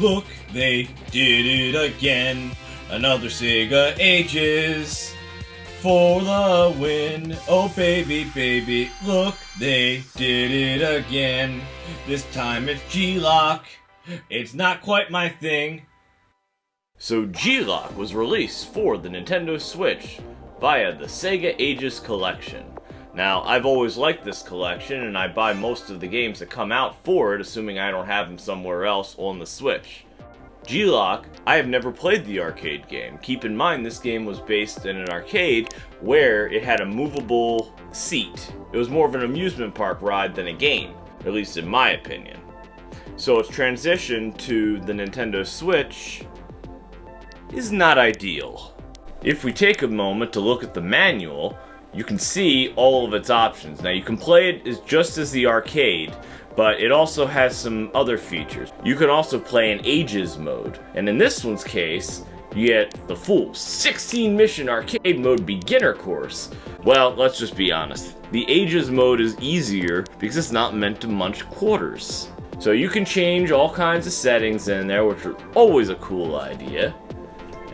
look, they did it again. Another SEGA Ages for the win. Oh baby, baby, look, they did it again. This time it's G-LOC. It's not quite my thing. So G-LOC was released for the Nintendo Switch via the SEGA Ages collection. Now, I've always liked this collection, and I buy most of the games that come out for it, assuming I don't have them somewhere else on the Switch. G-LOC, I have never played the arcade game. Keep in mind, this game was based in an arcade where it had a movable seat. It was more of an amusement park ride than a game, at least in my opinion. So its transition to the Nintendo Switch is not ideal. If we take a moment to look at the manual, you can see all of its options. Now you can play it just as the arcade, but it also has some other features. You can also play in Ages mode, and in this one's case, you get the full 16 mission arcade mode beginner course. Well, let's just be honest. The Ages mode is easier because it's not meant to munch quarters. So you can change all kinds of settings in there, which are always a cool idea.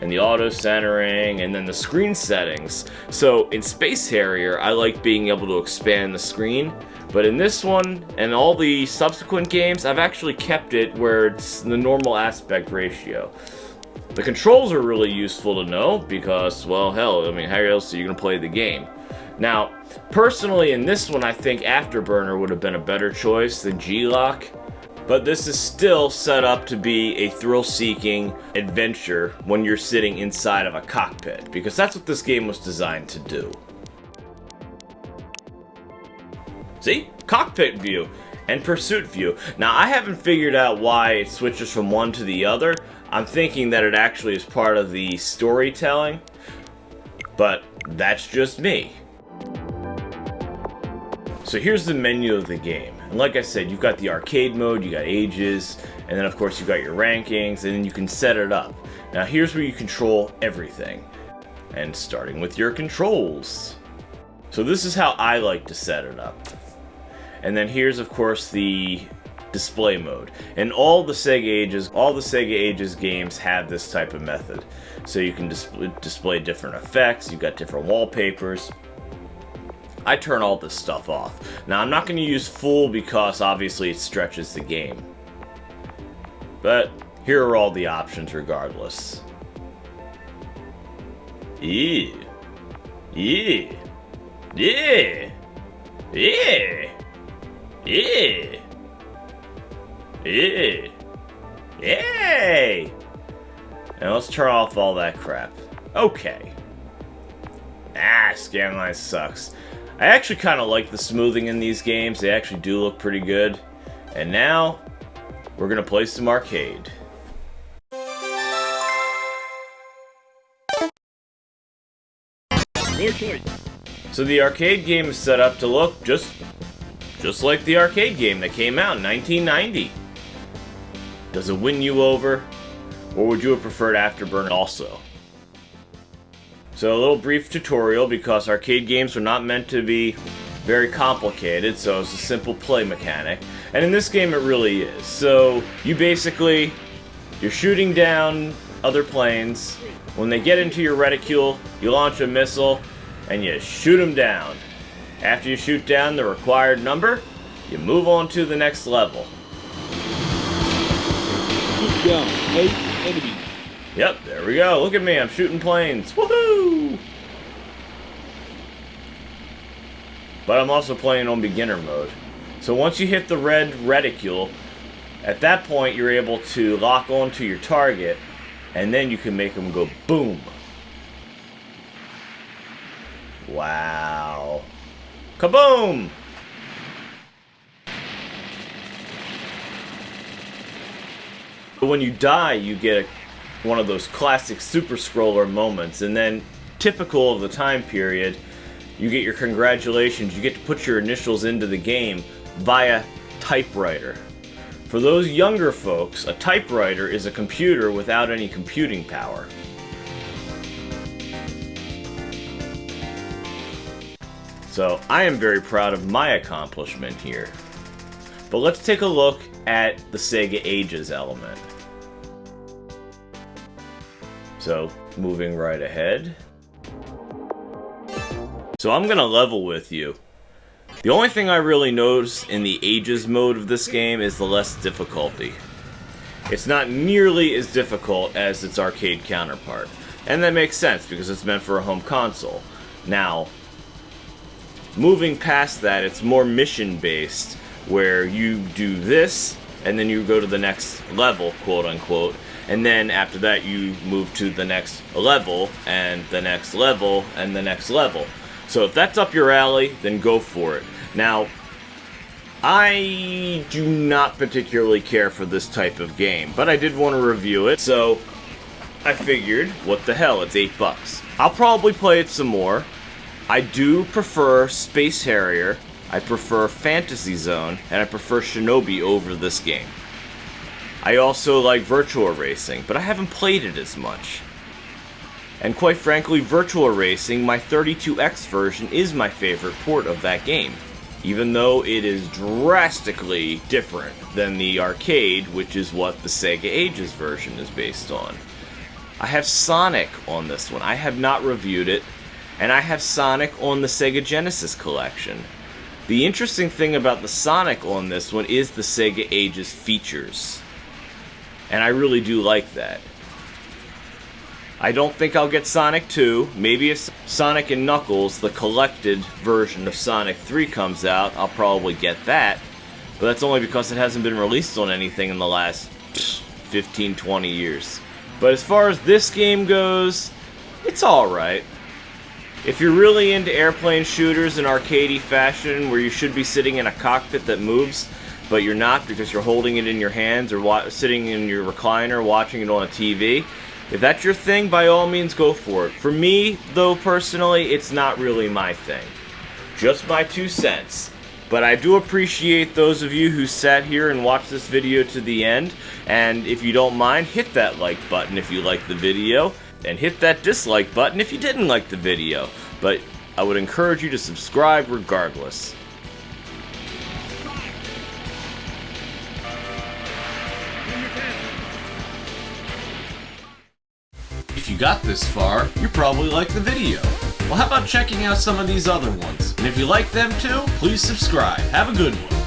And the auto centering, and then the screen settings. So in Space Harrier, I like being able to expand the screen, but in this one and all the subsequent games, I've actually kept it where it's the normal aspect ratio. The controls are really useful to know because, well, hell, I mean, how else are you gonna play the game? Now, personally, in this one, I think Afterburner would have been a better choice than G-LOC. But this is still set up to be a thrill-seeking adventure when you're sitting inside of a cockpit, because that's what this game was designed to do. See? Cockpit view and pursuit view. Now, I haven't figured out why it switches from one to the other. I'm thinking that it actually is part of the storytelling, but that's just me. So here's the menu of the game. And like I said, you've got the arcade mode, you got Ages, and then of course you've got your rankings, and then you can set it up. Now here's where you control everything. And starting with your controls. So this is how I like to set it up. And then here's of course the display mode. And all the SEGA Ages games have this type of method. So you can display different effects, you've got different wallpapers. I turn all this stuff off. Now, I'm not going to use full because obviously it stretches the game. But here are all the options regardless. Yeah. Yeah. Yeah. Yeah. Yeah. Yeah. Yay! Now let's turn off all that crap. Okay. Scanline sucks. I actually kind of like the smoothing in these games. They actually do look pretty good. And now, we're going to play some arcade. So the arcade game is set up to look just like the arcade game that came out in 1990. Does it win you over? Or would you have preferred Afterburner also? So a little brief tutorial because arcade games are not meant to be very complicated, so it's a simple play mechanic. And in this game it really is. So you're shooting down other planes. When they get into your reticule, you launch a missile and you shoot them down. After you shoot down the required number, you move on to the next level. Shoot down 8 enemies. Yep, there we go. Look at me, I'm shooting planes. Woohoo! But I'm also playing on beginner mode. So once you hit the red reticule, at that point you're able to lock onto your target, and then you can make them go boom. Wow. Kaboom! When you die, you get one of those classic super scroller moments, and then typical of the time period, you get your congratulations. You get to put your initials into the game via typewriter. For those younger folks, a typewriter is a computer without any computing power. So I am very proud of my accomplishment here. But let's take a look at the SEGA Ages element. So, moving right ahead. So I'm gonna level with you. The only thing I really notice in the Ages mode of this game is the less difficulty. It's not nearly as difficult as its arcade counterpart. And that makes sense because it's meant for a home console. Now, moving past that, it's more mission-based, where you do this, and then you go to the next level, quote-unquote, and then after that you move to the next level, and the next level, and the next level. So if that's up your alley, then go for it. Now, I do not particularly care for this type of game, but I did want to review it, so I figured, what the hell, it's $8. I'll probably play it some more. I do prefer Space Harrier, I prefer Fantasy Zone, and I prefer Shinobi over this game. I also like Virtua Racing, but I haven't played it as much. And quite frankly, Virtua Racing, my 32X version, is my favorite port of that game. Even though it is drastically different than the arcade, which is what the Sega Ages version is based on. I have Sonic on this one. I have not reviewed it. And I have Sonic on the Sega Genesis collection. The interesting thing about the Sonic on this one is the Sega Ages features. And I really do like that. I don't think I'll get Sonic 2. Maybe if Sonic and Knuckles, the collected version of Sonic 3 comes out, I'll probably get that. But that's only because it hasn't been released on anything in the last 15, 20 years. But as far as this game goes, it's alright. If you're really into airplane shooters in arcadey fashion, where you should be sitting in a cockpit that moves, but you're not because you're holding it in your hands or sitting in your recliner watching it on a TV, if that's your thing, by all means go for it. For me, though, personally, it's not really my thing. Just my 2 cents. But I do appreciate those of you who sat here and watched this video to the end, and if you don't mind, hit that like button if you liked the video, and hit that dislike button if you didn't like the video. But I would encourage you to subscribe regardless. If you got this far, you probably liked the video. Well, how about checking out some of these other ones? And if you like them too, please subscribe. Have a good one.